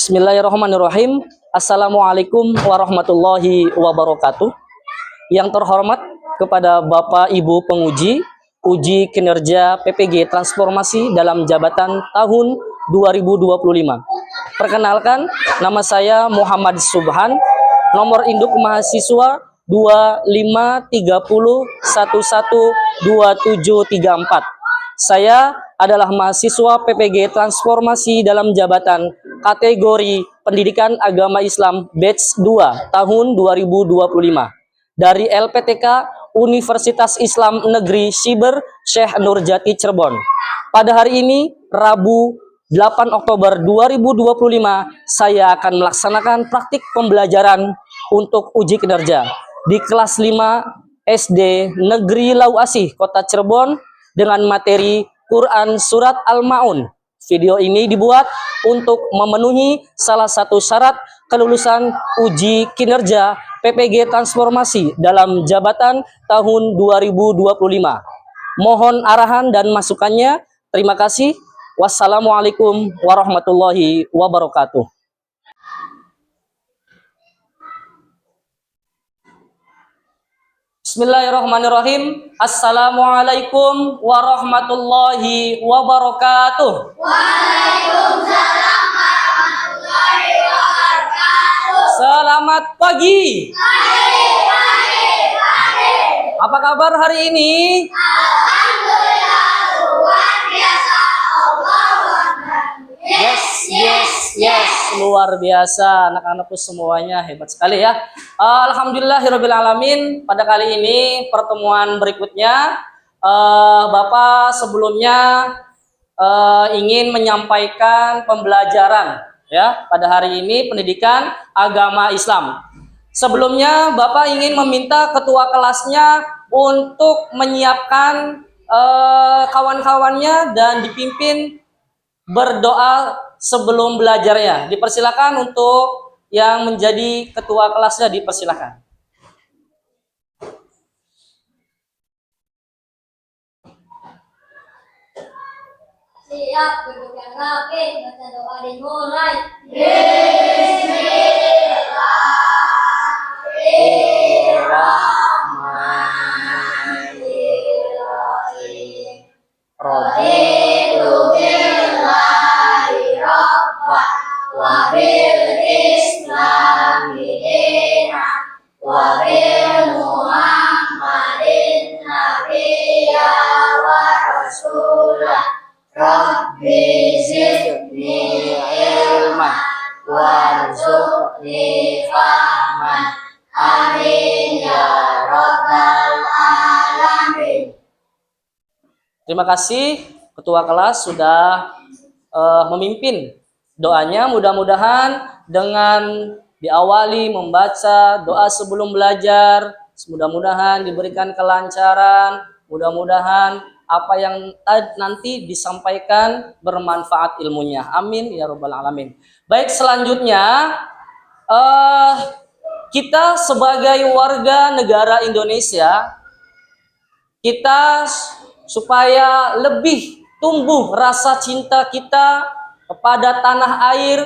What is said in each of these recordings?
Bismillahirrahmanirrahim. Assalamualaikum warahmatullahi wabarakatuh. Yang terhormat kepada Bapak Ibu penguji uji kinerja PPG Transformasi dalam jabatan tahun 2025. Perkenalkan, nama saya Muhammad Subhan, nomor induk mahasiswa 2530112734. Saya adalah mahasiswa PPG Transformasi dalam jabatan kategori Pendidikan Agama Islam batch 2 tahun 2025 dari LPTK Universitas Islam Negeri Siber Syekh Nurjati Cirebon. Pada hari ini, Rabu 8 Oktober 2025, saya akan melaksanakan praktik pembelajaran untuk uji kinerja di kelas 5 SD Negeri Lau Asih, Kota Cirebon dengan materi Quran Surat Al-Ma'un. Video ini dibuat untuk memenuhi salah satu syarat kelulusan uji kinerja PPG Transformasi dalam jabatan tahun 2025. Mohon arahan dan masukannya. Terima kasih. Wassalamualaikum warahmatullahi wabarakatuh. Bismillahirrahmanirrahim. Assalamualaikum warahmatullahi wabarakatuh. Waalaikumsalam warahmatullahi wabarakatuh. Selamat pagi. Pagi. Apa kabar hari ini? Alhamdulillah luar biasa. Allahu Akbar. Yes, luar biasa. Anak-anakku semuanya hebat sekali ya. Alhamdulillahirabbil alamin. Pada kali ini pertemuan berikutnya, Bapak sebelumnya ingin menyampaikan pembelajaran ya pada hari ini pendidikan agama Islam. Sebelumnya Bapak ingin meminta ketua kelasnya untuk menyiapkan kawan-kawannya dan dipimpin berdoa sebelum belajarnya. Dipersilakan untuk yang menjadi ketua kelasnya, dipersilakan. Siap, duduk yang rapi, baca doa dimulai. Bismillahirrahmanirrahim. Raditu billahi rabba wa bil islami dina wa bil muhammadin nabiyya wa rasulah. Rabbi zidni ilman warzuqni fahman. Amin ya rabbal alamin. Terima kasih ketua kelas sudah memimpin doanya. Mudah-mudahan dengan diawali membaca doa sebelum belajar, mudah-mudahan diberikan kelancaran, mudah-mudahan apa yang nanti disampaikan bermanfaat ilmunya. Amin ya rabbal alamin. Baik, selanjutnya kita sebagai warga negara Indonesia, kita supaya lebih tumbuh rasa cinta kita kepada tanah air,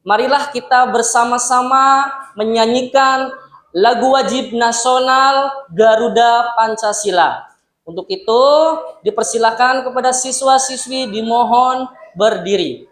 marilah kita bersama-sama menyanyikan lagu wajib nasional Garuda Pancasila. Untuk itu, dipersilakan kepada siswa-siswi dimohon berdiri.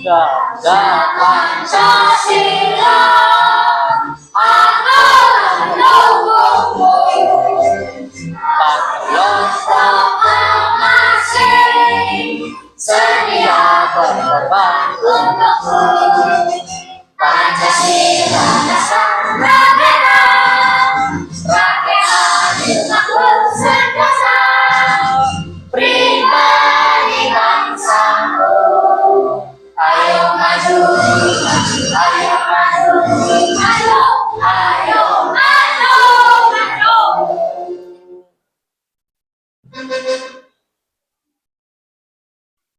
Garuda Pancasila, adalah patriot proklamasi, sedia berkorban untukmu. Pancasila dasar berbeda, rakyat adil makmur sentosa, pribadi bangsaku. Ayo maju, ayo maju, ayo maju.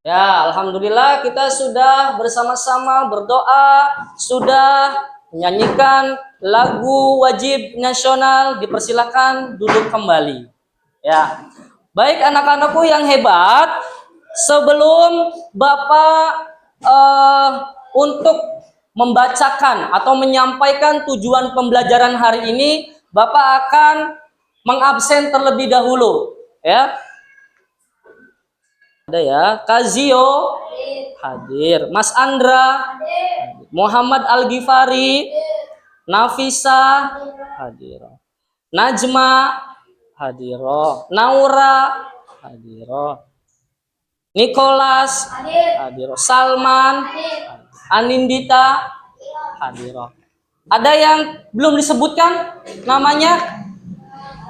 Ya, Alhamdulillah kita sudah bersama-sama berdoa, sudah menyanyikan lagu wajib nasional. Dipersilakan duduk kembali. Ya. Baik anak-anakku yang hebat, sebelum Bapak untuk membacakan atau menyampaikan tujuan pembelajaran hari ini, Bapak akan mengabsen terlebih dahulu, ya. Ada ya, Kazio hadir, Mas Andra, Muhammad Al-Ghifari, Nafisa hadir, Najma hadir, Naura hadir, Nicholas hadir, Salman, Anindita hadir. Ada yang belum disebutkan namanya?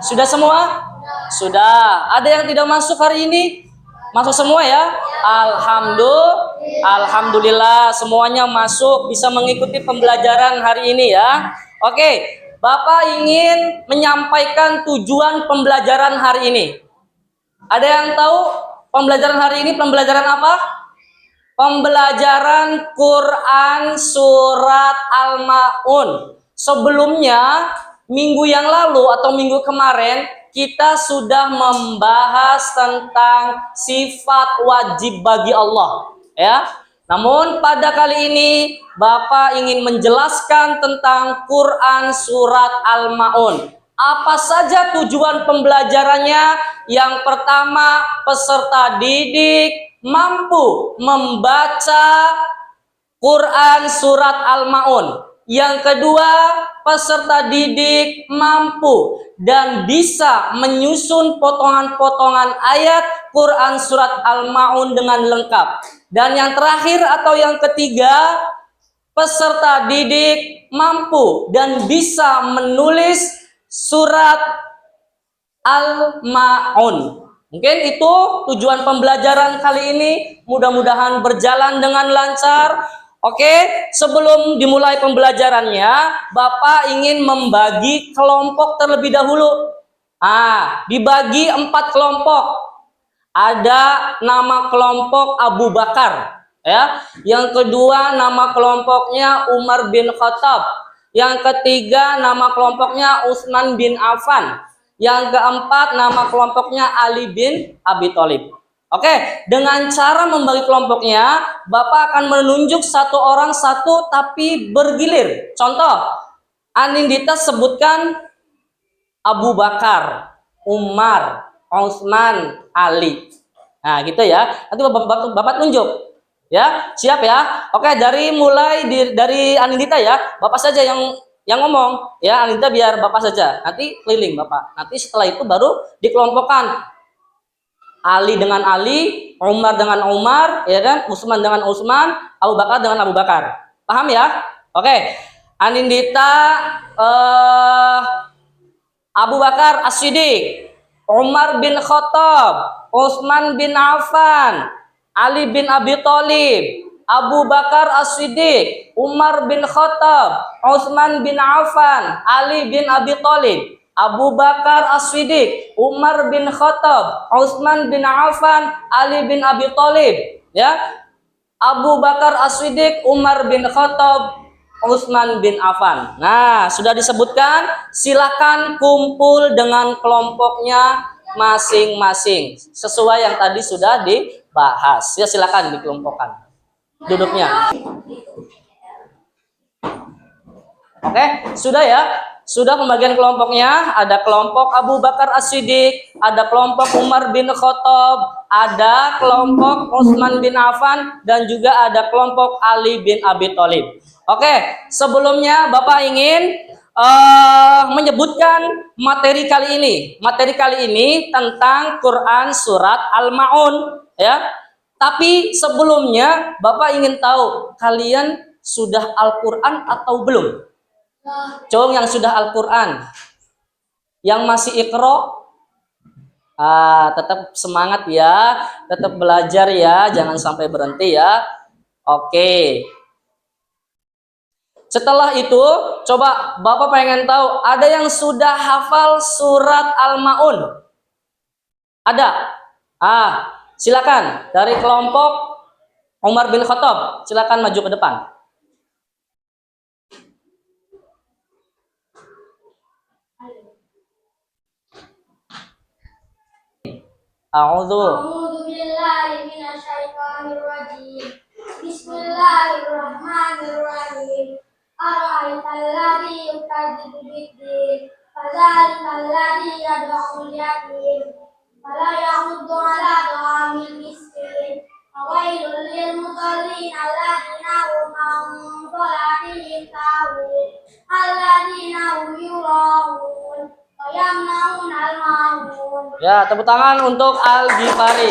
Sudah semua? Sudah. Ada yang tidak masuk hari ini? Masuk semua ya? Alhamdulillah semuanya masuk, bisa mengikuti pembelajaran hari ini ya. Oke, Bapak ingin menyampaikan tujuan pembelajaran hari ini. Ada yang tahu pembelajaran hari ini pembelajaran apa? Pembelajaran Quran Surat Al-Ma'un. Sebelumnya, minggu yang lalu atau minggu kemarin, kita sudah membahas tentang sifat wajib bagi Allah, ya. Namun pada kali ini Bapak ingin menjelaskan tentang Quran Surat Al-Ma'un. Apa saja tujuan pembelajarannya? Yang pertama, peserta didik mampu membaca Quran Surat Al-Ma'un. Yang kedua, peserta didik mampu dan bisa menyusun potongan-potongan ayat Quran Surat Al-Ma'un dengan lengkap. Dan yang terakhir atau yang ketiga, peserta didik mampu dan bisa menulis surat Al-Ma'un. Mungkin itu tujuan pembelajaran kali ini. Mudah-mudahan berjalan dengan lancar. Oke, sebelum dimulai pembelajarannya, Bapak ingin membagi kelompok terlebih dahulu. Dibagi 4 kelompok. Ada nama kelompok Abu Bakar, ya. Yang kedua nama kelompoknya Umar bin Khattab. Yang ketiga nama kelompoknya Utsman bin Affan. Yang keempat nama kelompoknya Ali bin Abi Thalib. Oke, dengan cara membagi kelompoknya, Bapak akan menunjuk satu orang satu tapi bergilir. Contoh, Anindita sebutkan Abu Bakar, Umar, Utsman, Ali. Nah, gitu ya. Nanti Bapak tunjuk. Ya, siap ya. Oke, dari Anindita ya. Bapak saja yang ngomong. Ya, Anindita biar Bapak saja. Nanti keliling Bapak. Nanti setelah itu baru dikelompokkan. Ali dengan Ali, Umar dengan Umar, ya kan? Utsman dengan Utsman, Abu Bakar dengan Abu Bakar. Paham ya? Oke. Anindita Abu Bakar As-Siddiq, Umar bin Khattab, Utsman bin Affan, Ali bin Abi Thalib, Abu Bakar As-Siddiq, Umar bin Khattab, Utsman bin Affan, Ali bin Abi Thalib. Abu Bakar As-Siddiq, Umar bin Khattab, Utsman bin Affan, Ali bin Abi Thalib. Ya, Abu Bakar As-Siddiq, Umar bin Khattab, Utsman bin Affan. Nah, sudah disebutkan. Silakan kumpul dengan kelompoknya masing-masing sesuai yang tadi sudah dibahas. Ya, silakan dikelompokkan duduknya. Oke, sudah ya. Sudah pembagian kelompoknya. Ada kelompok Abu Bakar As-Siddiq, ada kelompok Umar bin Khattab, ada kelompok Utsman bin Affan, dan juga ada kelompok Ali bin Abi Thalib. Oke, sebelumnya Bapak ingin menyebutkan materi kali ini. Materi kali ini tentang Quran Surat Al-Ma'un, ya. Tapi sebelumnya Bapak ingin tahu, kalian sudah Al-Quran atau belum? Cowok yang sudah Al-Quran, yang masih Iqra, tetap semangat ya, tetap belajar ya, jangan sampai berhenti ya. Oke. Setelah itu, coba Bapak pengen tahu, ada yang sudah hafal surat Al-Ma'un? Ada? Silakan dari kelompok Umar bin Khattab, silakan maju ke depan. A'udzu A'udzu billahi minasyaitonir rajim. Bismillahirrahmanirrahim. Ara'aital ladzi yukadzibu bid-din, fadzalikal ladzi yad'ul yatim, wala yahuddu 'ala ta'amil miskin. Fawailul lil musallin alladzina hum 'an shalatihim sahun, alladzina hum yura'un wa yamna'unal ma'un. Ya, tepuk tangan untuk Al-Ghifari.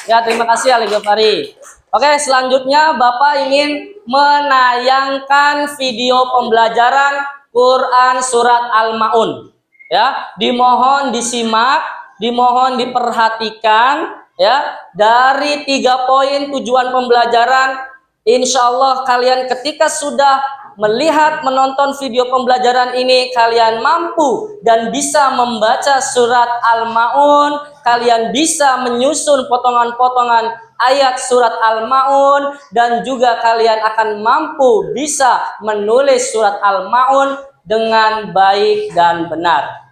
Ya, terima kasih Al-Ghifari. Oke, selanjutnya Bapak ingin menayangkan video pembelajaran Quran Surat Al-Ma'un. Ya, dimohon disimak, dimohon diperhatikan. Ya, dari 3 poin tujuan pembelajaran, insya Allah kalian ketika sudah melihat, menonton video pembelajaran ini, kalian mampu dan bisa membaca surat Al-Ma'un, kalian bisa menyusun potongan-potongan ayat surat Al-Ma'un, dan juga kalian akan mampu bisa menulis surat Al-Ma'un dengan baik dan benar.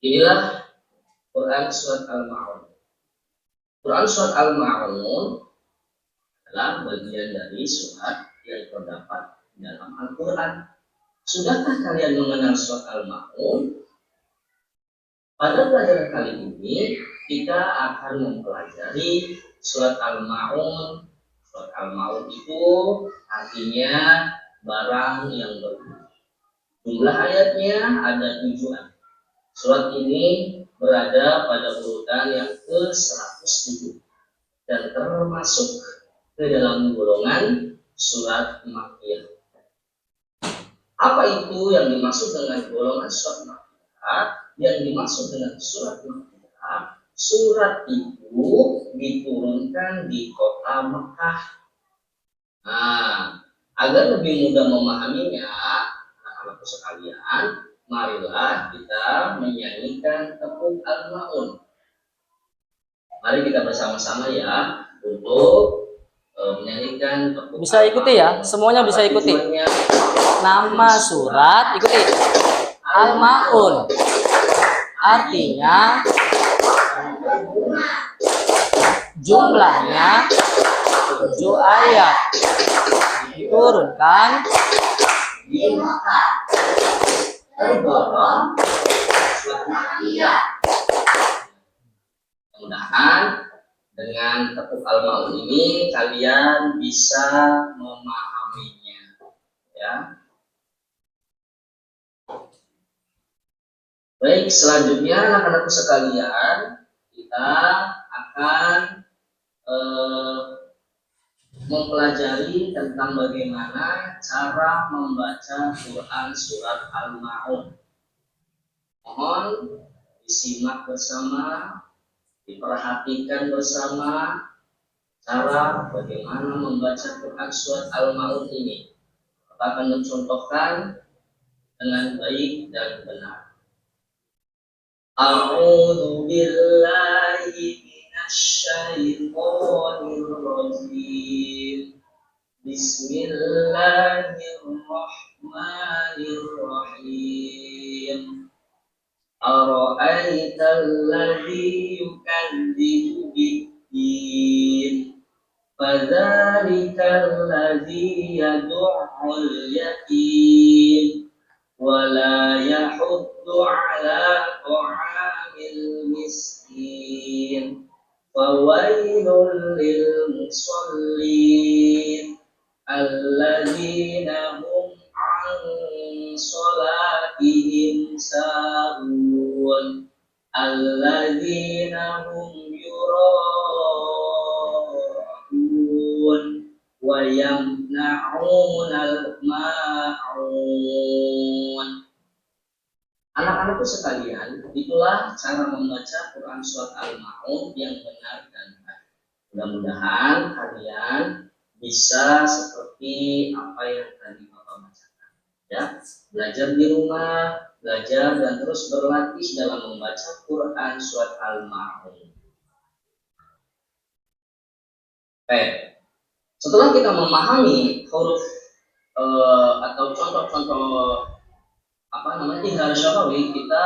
Inilah Quran Surat Al-Ma'un. Quran Surat Al-Ma'un adalah bagian dari surat yang terdapat dalam Al-Quran. Sudahkah kalian mengenal surat Al-Ma'un? Pada pelajaran kali ini kita akan mempelajari surat Al-Ma'un. Surat Al-Ma'un itu artinya barang yang berguna. Jumlah ayatnya ada 7. Surat ini berada pada urutan yang ke-107 dan termasuk ke dalam golongan surat Makkiyah. Apa itu yang dimaksud dengan golongan surat Makkiyah? Yang dimaksud dengan surat Makkiyah, surat itu diturunkan di kota Mekah. Nah, agar lebih mudah memahaminya, anak-anakku sekalian, marilah kita menyanyikan tepuk Al-Ma'un. Mari kita bersama-sama ya untuk menyanyikan tepuk. Bisa ikuti ya, semuanya bisa ikuti. Nama surat, ikuti. Al-Ma'un. Artinya jumlahnya 7 ayat. Diturunkan di Mekah. Tergolong surat Makkiyah. Mudah-mudahan dengan tepuk Al-Ma'un ini kalian bisa memahaminya, ya. Baik, selanjutnya anak-anakku sekalian, kita akan mempelajari tentang bagaimana cara membaca Quran Surat Al-Ma'un. Mohon disimak bersama, diperhatikan bersama cara bagaimana membaca Quran Surat Al-Ma'un ini. Kita akan mencontohkan dengan baik dan benar. A'udzu billahi minasyaitonir rajim. Bismillahirrahmanirrahim. Ara'aital ladzi yukadzibu bid-din, fadzalikal ladzi yad'ul yatim, wala yahuddu 'ala ta'amil miskin. Fawailul lil musallin alladzina hum 'an shalatihim sahun, alladzina hum yura'un wa yamna'unal ma'un. Anak-anakku sekalian, itulah cara membaca Quran Surat Al-Ma'un yang benar dan baik. Mudah-mudahan kalian bisa seperti apa yang tadi Bapak bacakan. Ya, belajar di rumah, belajar dan terus berlatih dalam membaca Quran Surat Al-Ma'un. Baik. Setelah kita memahami huruf atau contoh-contoh ihrar syafawi, kita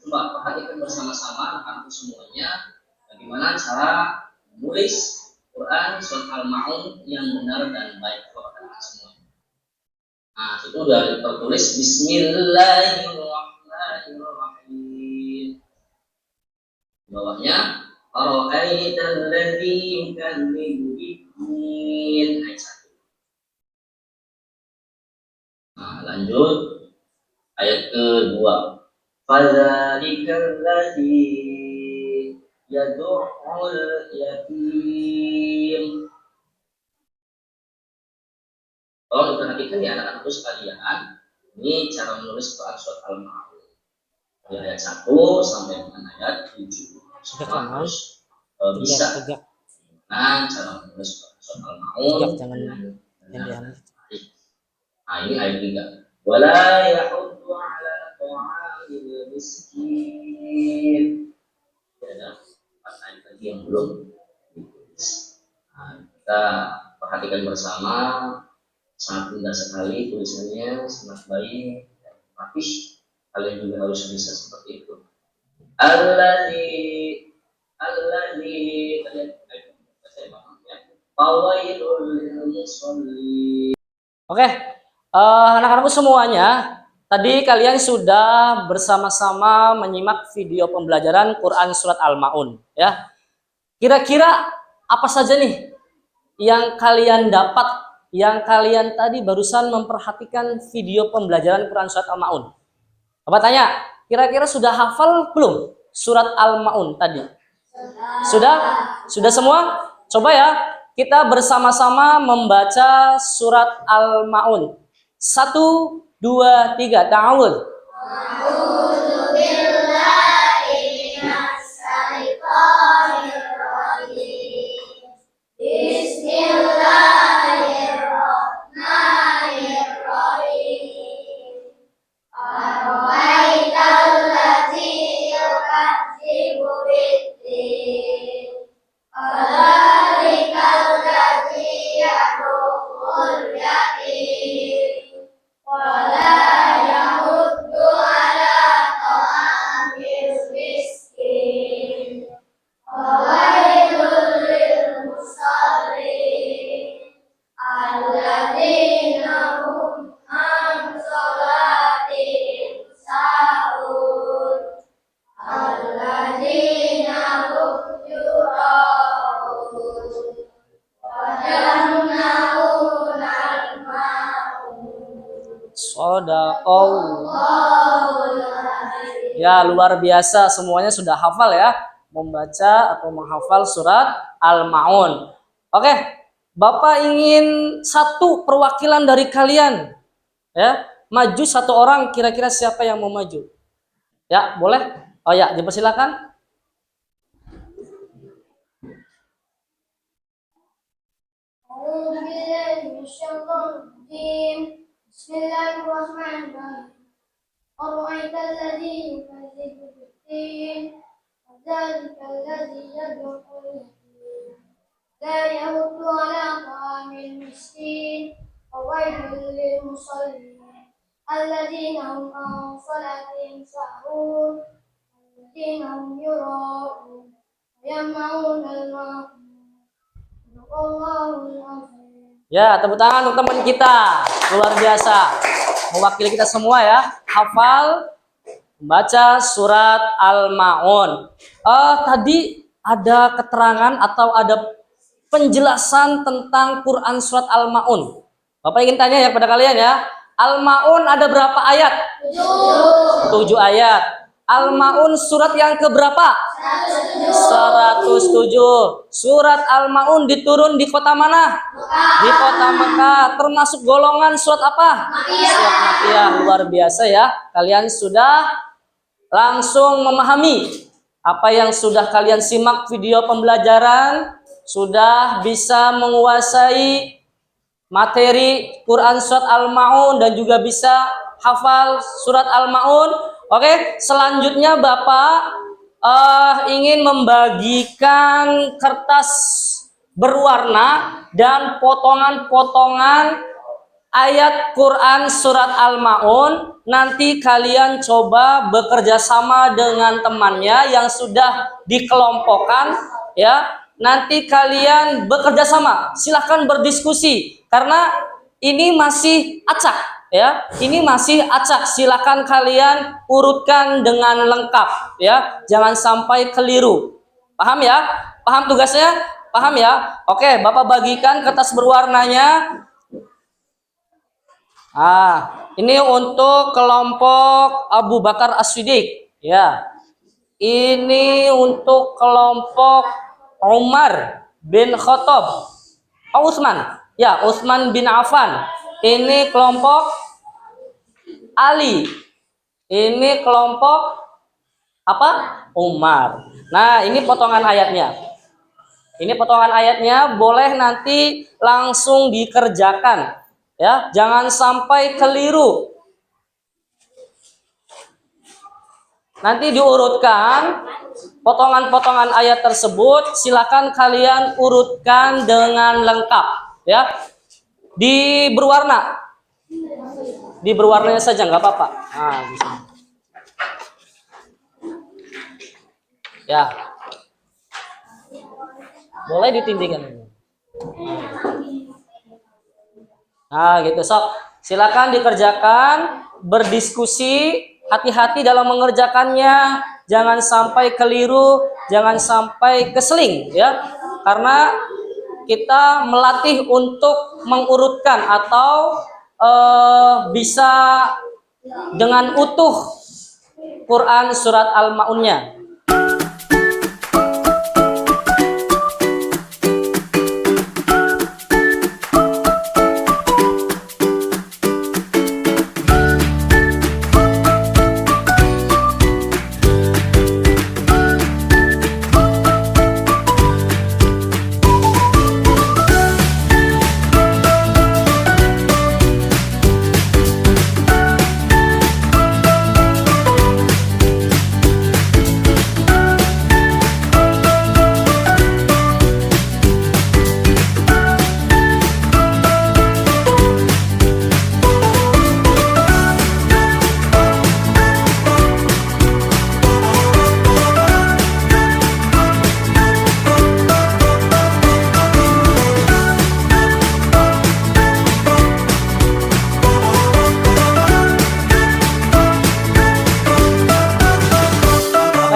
coba perhatikan bersama-sama akan semuanya bagaimana cara menulis Quran surat Al-Maun yang benar dan baik kepada semuanya. Nah, itu sudah tertulis Bismillahirrahmanirrahim. Bawahnya Ara'aital ladzi yukadzibu bid-din, ayat 1. Nah, lanjut ayat kedua. Fadzalikal ladzi yad'ul yatim. Kalau diperhatikan ya anak-anakku sekalian, ini cara menulis Quran surat Al-Maun dari ayat 1 sampai dengan ayat 7. Semua harus bisa. Nah, cara menulis Quran surat Al-Maun. Nah, ini ayat 3. Wala yahuddu ala ta'amil miskin. Ada ayat lagi yang belum ditulis. Nah, kita perhatikan bersama. Sangat indah sekali tulisannya, sangat baik dan rapih. Kalian juga harus bisa seperti itu. Alladzi Oke, anak-anakku semuanya, tadi kalian sudah bersama-sama menyimak video pembelajaran Quran surat Al-Maun, ya. Kira-kira apa saja nih yang kalian dapat, yang kalian tadi barusan memperhatikan video pembelajaran Quran surat Al-Maun? Bapak tanya, kira-kira sudah hafal belum surat Al-Maun tadi? Sudah? Sudah semua? Coba ya, kita bersama-sama membaca surat Al-Maun. 1, 2, 3, ta'awudz. Ya, luar biasa, semuanya sudah hafal ya, membaca atau menghafal surat Al-Maun. Oke, Bapak ingin satu perwakilan dari kalian, ya, maju satu orang. Kira-kira siapa yang mau maju? Ya, boleh. Oh ya, dipersilakan. Bismillahirrahmanirrahim. Ara'aital ladzi yukadzibu bid-din, fadzalikal ladzi yad'ul yatim. La yahuddu ala ta'amil miskin, fawailul lil musallin, alladzina hum an salatihim sahun, alladzina hum yura'un, wa yamna'una al-ma'un. Shadaqallahul azim. Ya, tepuk tangan untuk teman kita. Luar biasa. Mewakili kita semua ya, hafal membaca surat Al-Maun. Tadi ada keterangan atau ada penjelasan tentang Quran surat Al-Maun. Bapak ingin tanya ya kepada kalian ya, Al-Maun ada berapa ayat? 7 ayat. Al-Maun surat yang keberapa? 107. Surat Al-Maun diturun di kota mana? Di kota Mekah. Termasuk golongan surat apa? Surat Makkiyah. Luar biasa ya. Kalian sudah langsung memahami apa yang sudah kalian simak video pembelajaran. Sudah bisa menguasai materi Quran surat Al-Maun dan juga bisa hafal surat Al-Maun. Oke, selanjutnya Bapak ingin membagikan kertas berwarna dan potongan-potongan ayat Quran surat Al-Maun. Nanti kalian coba bekerja sama dengan temannya yang sudah dikelompokkan ya. Nanti kalian bekerja sama, silahkan berdiskusi karena ini masih acak ya. Ini masih acak. Silahkan kalian urutkan dengan lengkap ya. Jangan sampai keliru. Paham ya? Paham tugasnya? Paham ya? Oke, Bapak bagikan kertas berwarnanya. Ini untuk kelompok Abu Bakar As-Siddiq ya. Ini untuk kelompok Umar bin Khattab. Utsman. Ya, Utsman bin Affan. Ini kelompok Ali. Ini kelompok apa? Umar. Nah, ini potongan ayatnya. Ini potongan ayatnya, boleh nanti langsung dikerjakan. Ya, jangan sampai keliru. Nanti diurutkan potongan-potongan ayat tersebut, silakan kalian urutkan dengan lengkap ya. Di berwarna. Di berwarnanya saja nggak apa-apa. Nah, di sini. Ya. Boleh ditindikan. Nah, gitu sob. Silakan dikerjakan, berdiskusi, hati-hati dalam mengerjakannya, jangan sampai keliru, jangan sampai keseling ya. Karena kita melatih untuk mengurutkan atau bisa dengan utuh Quran surat Al-Maunnya.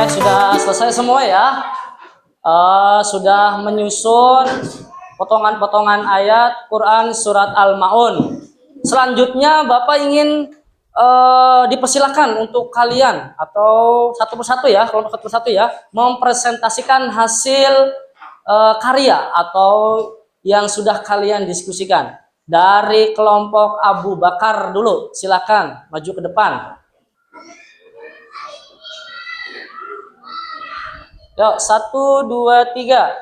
Sudah selesai semua ya. Sudah menyusun potongan-potongan ayat Quran surat Al-Maun. Selanjutnya Bapak ingin dipersilakan untuk kalian atau satu persatu ya, kelompok satu persatu ya, mempresentasikan hasil karya atau yang sudah kalian diskusikan. Dari kelompok Abu Bakar dulu, silakan maju ke depan. Yuk, 1, 2, 3.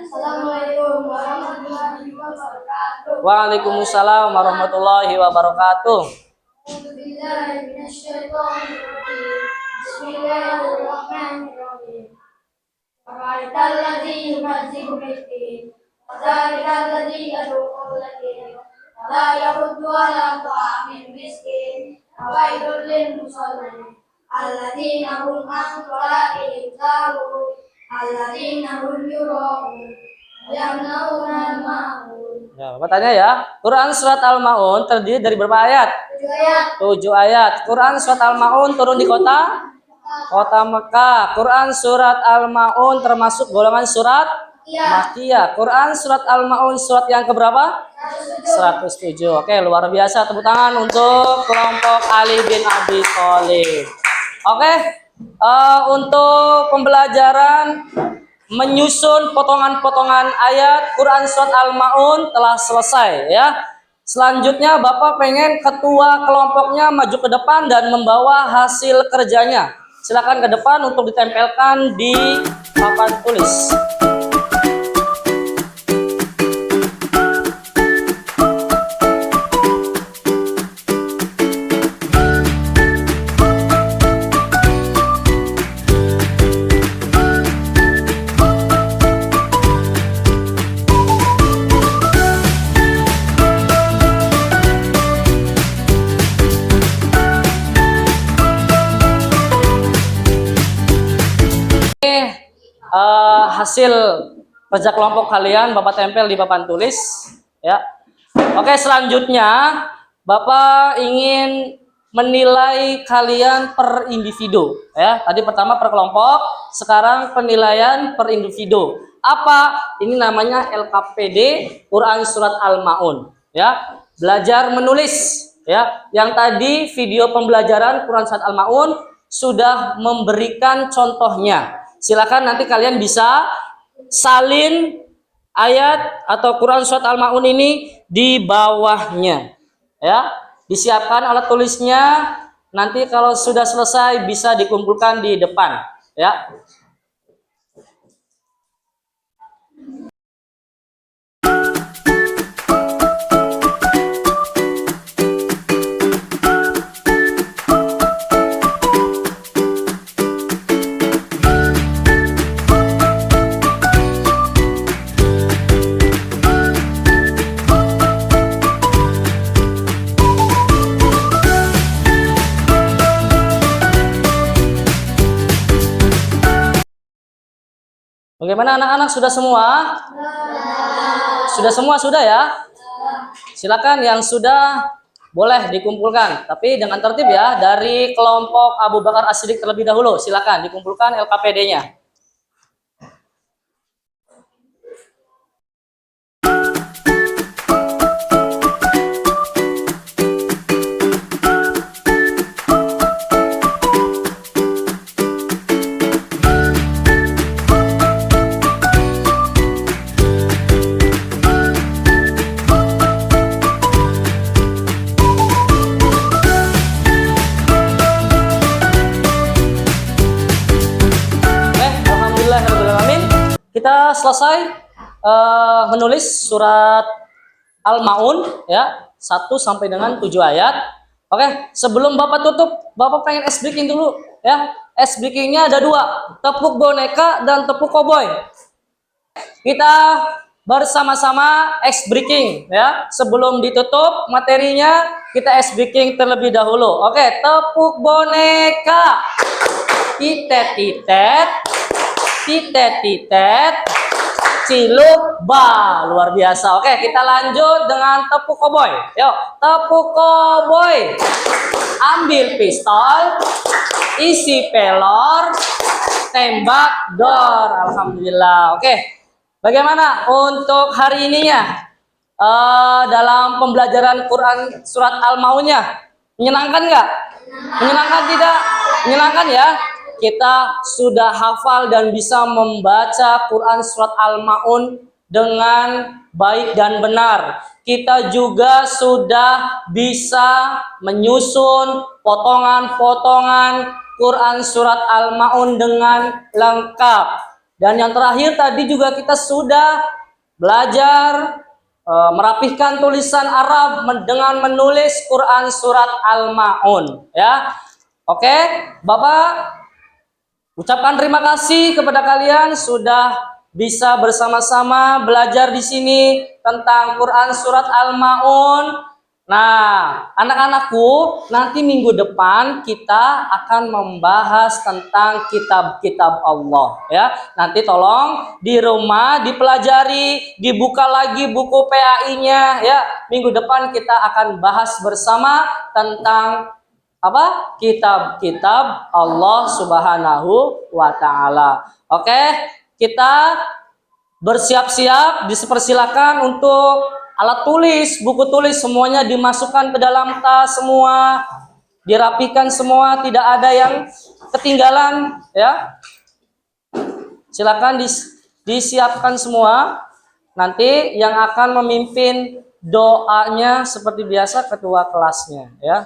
Assalamualaikum warahmatullahi wabarakatuh. Waalaikumsalam warahmatullahi wabarakatuh. Bismillahirrahmanirrahim. Ara'aitalladzi yukadzibu bid-din, fadzalikal-ladzi yad'u al-yatim, wa la yahuddu 'ala ta'amil miskin, wa wailul lil musallin, alladzina hum an salatihim sahun, alladzina hum yura'un, wa yamna'una al-ma'un. Ya, Bapak tanya ya. Quran surat Al-Maun terdiri dari berapa ayat? 7 ayat. Quran surat Al-Maun turun di kota Mekah. Quran surat Al-Maun termasuk golongan surat Makkiyah. Quran surat Al-Maun surat yang keberapa? 107. Oke, luar biasa. Tepuk tangan untuk kelompok Ali bin Abi Thalib. Oke, untuk pembelajaran menyusun potongan-potongan ayat Quran surat Al-Maun telah selesai ya. Selanjutnya Bapak pengen ketua kelompoknya maju ke depan dan membawa hasil kerjanya. Silakan ke depan untuk ditempelkan di papan tulis. hasil kerja kelompok kalian Bapak tempel di papan tulis ya. Oke, selanjutnya Bapak ingin menilai kalian per individu ya. Tadi pertama per kelompok, sekarang penilaian per individu. Apa? Ini namanya LKPD Quran Surat Al-Maun ya. Belajar menulis ya. Yang tadi video pembelajaran Quran Surat Al-Maun sudah memberikan contohnya. Silakan nanti kalian bisa salin ayat atau Quran Surat Al-Maun ini di bawahnya ya. Disiapkan alat tulisnya, nanti kalau sudah selesai bisa dikumpulkan di depan ya. Bagaimana anak-anak, sudah semua? Sudah semua, sudah ya? Silakan yang sudah boleh dikumpulkan, tapi dengan tertib ya. Dari kelompok Abu Bakar As-Siddiq terlebih dahulu, silakan dikumpulkan LKPD-nya. Kita selesai menulis surat Al-Maun ya, 1 sampai dengan 7 ayat. Oke, sebelum Bapak tutup, Bapak pengen ice breaking dulu ya. Ice breakingnya ada 2, tepuk boneka dan tepuk koboi. Kita bersama-sama ice breaking ya. Sebelum ditutup materinya, kita ice breaking terlebih dahulu. Oke, tepuk boneka. Titet-titet. Titet-titet, ciluk ba, luar biasa. Oke, kita lanjut dengan tepuk koboi. Yuk, tepuk koboi. Ambil pistol, isi pelor, tembak dor. Alhamdulillah. Oke, bagaimana untuk hari ininya? Dalam pembelajaran Quran Surat Al-Maunnya, menyenangkan nggak? Menyenangkan tidak? Menyenangkan ya? Kita sudah hafal dan bisa membaca Quran Surat Al-Maun dengan baik dan benar. Kita juga sudah bisa menyusun potongan-potongan Quran Surat Al-Maun dengan lengkap. Dan yang terakhir tadi juga kita sudah belajar merapihkan tulisan Arab dengan menulis Quran Surat Al-Maun ya. Oke, Bapak ucapkan terima kasih kepada kalian sudah bisa bersama-sama belajar di sini tentang Quran Surat Al-Maun. Nah, anak-anakku, nanti minggu depan kita akan membahas tentang kitab-kitab Allah ya. Nanti tolong di rumah dipelajari, dibuka lagi buku PAI-nya ya. Minggu depan kita akan bahas bersama tentang apa? Kitab-kitab Allah Subhanahu wa taala. Oke, kita bersiap-siap, dipersilakan untuk alat tulis, buku tulis semuanya dimasukkan ke dalam tas semua, dirapikan semua, tidak ada yang ketinggalan ya. Silakan disiapkan semua. Nanti yang akan memimpin doanya seperti biasa ketua kelasnya ya.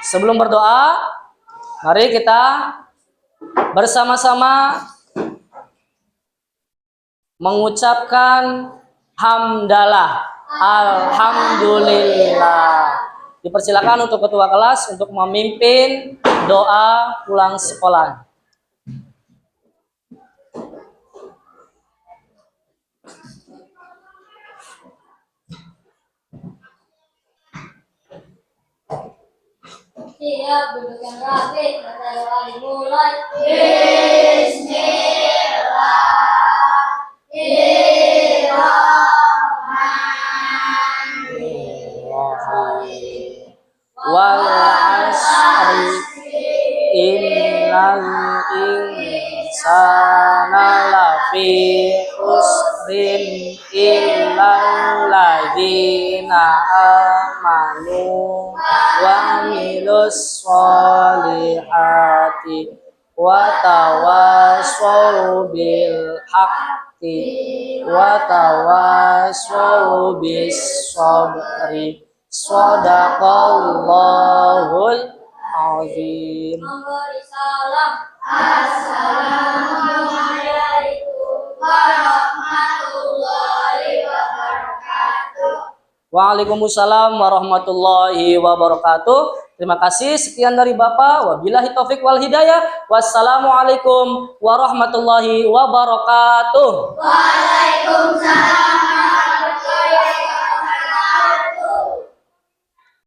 Sebelum berdoa, mari kita bersama-sama mengucapkan hamdalah, alhamdulillah. Dipersilakan untuk ketua kelas untuk memimpin doa pulang sekolah. Siap, duduk yang rapi, baca doa dimulai. Wal asri innal insana lafi khusrin illal ladzina amanu wa amilus solihati wa tawassaw bil haqqi wa tawassaw bis sabri. Shadaqallahul azim. Memberi salam. Assalamualaikum warahmatullahi wabarakatuh. Waalaikumsalam warahmatullahi wabarakatuh. Terima kasih. Sekian dari Bapak. Wabillahi taufik wal hidayah. Wassalamualaikum warahmatullahi wabarakatuh. Waalaikumsalam